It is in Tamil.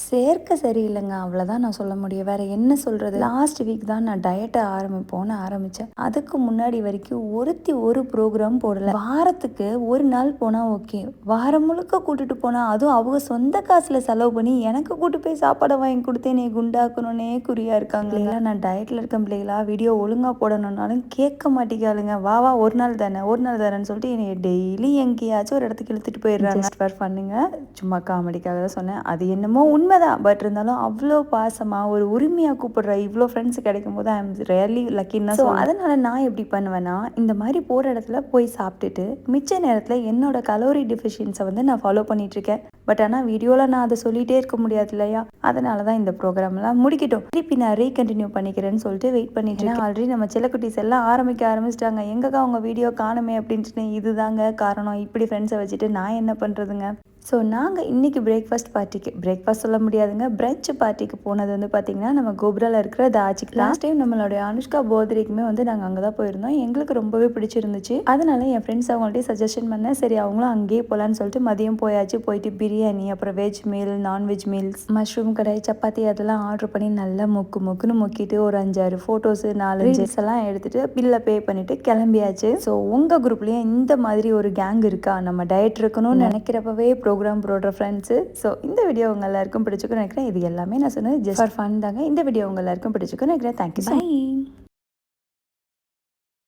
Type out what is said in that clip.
சேர்க்க சரியில்லைங்க. அவ்வளோதான் நான் சொல்ல முடியும். வேற என்ன சொல்றது? லாஸ்ட் வீக் தான் நான் டயட்ட ஆரம்பிப்போம்னு ஆரம்பிச்சேன். அதுக்கு முன்னாடி வரைக்கும் ஒரு ப்ரோகிராம் போடல. வாரத்துக்கு 1 நாள் போனா ஓகே. வாரம் முழுக்க கூட்டிட்டு போனா, அதுவும் அவங்க சொந்த காசுல செலவு பண்ணி எனக்கு கூட்டு போய் சாப்பாட வாங்கி குடுத்து என்னைய குண்டாக்கணும்னே குறியா இருக்காங்க. பிள்ளைகளா நான் டயட்ல இருக்க பிள்ளைகளா வீடியோ ஒழுங்கா போடணும்னாலும் கேட்க மாட்டேங்காளுங்க. வா 1 நாள் தானே, 1 நாள் தானேன்னு சொல்லிட்டு என்னைய டெய்லி எங்கேயாச்சும் ஒரு இடத்துக்கு இழுத்துட்டு போயிடுறாங்க. ஜஸ்ட் ஃபார் ஃபன்னுங்க. சும்மா காமெடிக்காக தான் சொன்னேன். அது என்னமோ உண்மைதான். பட் இருந்தாலும் அவ்வளோ பாசமாக ஒரு உரிமையாக கூப்பிடுற இவ்வளோ ஃப்ரெண்ட்ஸ் கிடைக்கும் போது ஐ எம் ரியலி லக்கின்னு தான். ஸோ அதனால் நான் எப்படி பண்ணுவேன்னா, இந்த மாதிரி போகிற இடத்துல போய் சாப்பிட்டுட்டு மிச்ச நேரத்தில் என்னோட கலோரி டெஃபிஷியன்ஸை வந்து நான் ஃபாலோ பண்ணிகிட்ருக்கேன். பட் ஆனால் வீடியோவில் நான் அதை சொல்லிகிட்டே இருக்க முடியாது இல்லையா? அதனால தான் இந்த ப்ரோக்ராம்லாம் முடிக்கட்டும், திருப்பி நான் ரீகண்டினியூ பண்ணிக்கிறேன்னு சொல்லிட்டு வெயிட் பண்ணிட்டு இருக்கேன். ஆல்ரெடி நம்ம செல்லக்குட்டீஸ் எல்லாம் ஆரம்பிச்சிட்டாங்க. எங்கக்கா உங்கள் வீடியோ காணுமே அப்படின்ட்டு. இதுதாங்க காரணம். இப்படி ஃப்ரெண்ட்ஸை வச்சுட்டு நான் என்ன பண்ணுறதுங்க? ஸோ நாங்கள் இன்றைக்கி பிரேக்ஃபாஸ்ட் சொல்ல முடியாதுங்க, பிரஞ்ச் பார்ட்டிக்கு போனது வந்து பார்த்திங்கன்னா நம்ம கோபுராவில் இருக்கிற தாஜிக்கு. லாஸ்ட் டைம் நம்மளுடைய அனுஷ்கா பர்த்டேக்குமே வந்து நாங்கள் அங்கே தான் போயிருந்தோம். எங்களுக்கு ரொம்பவே பிடிச்சிருந்துச்சு. அதனால என் ஃப்ரெண்ட்ஸ் அவங்கள்ட்ட சஜஷன் பண்ணேன். சரி அவங்களும் அங்கேயே போகலான்னு சொல்லிட்டு மதியம் போயிட்டு பிரியாணி, அப்புறம் veg meal, non veg meals, mushroom கடை, சப்பாத்தி அதெல்லாம் ஆர்டர் பண்ணி நல்லா மொக்குன்னு மொக்கிட்டு ஒரு 5-6 ஃபோட்டோஸு 4 ரீல்ஸ் எல்லாம் எடுத்துகிட்டு பில்லை பே பண்ணிவிட்டு கிளம்பியாச்சு. ஸோ உங்கள் குரூப்லேயும் இந்த மாதிரி ஒரு கேங் இருக்கா? நம்ம டயட் இருக்கணும்னு நினைக்கிறப்பவே ப்ரோக்ராம் போடுற ஃப்ரெண்ட்ஸு. ஸோ இந்த வீடியோ உங்கள் எல்லாருக்கும் பிடிச்சிக்குன்னு நினைக்கிறேன். இது எல்லாமே நான் சொன்னது ஜஸ்ட் ஃபார் ஃபன் தாங்க. இந்த வீடியோ உங்கள் எல்லாருக்கும் பிடிச்சிக்குன்னு நினைக்கிறேன். தேங்க்யூ. பை.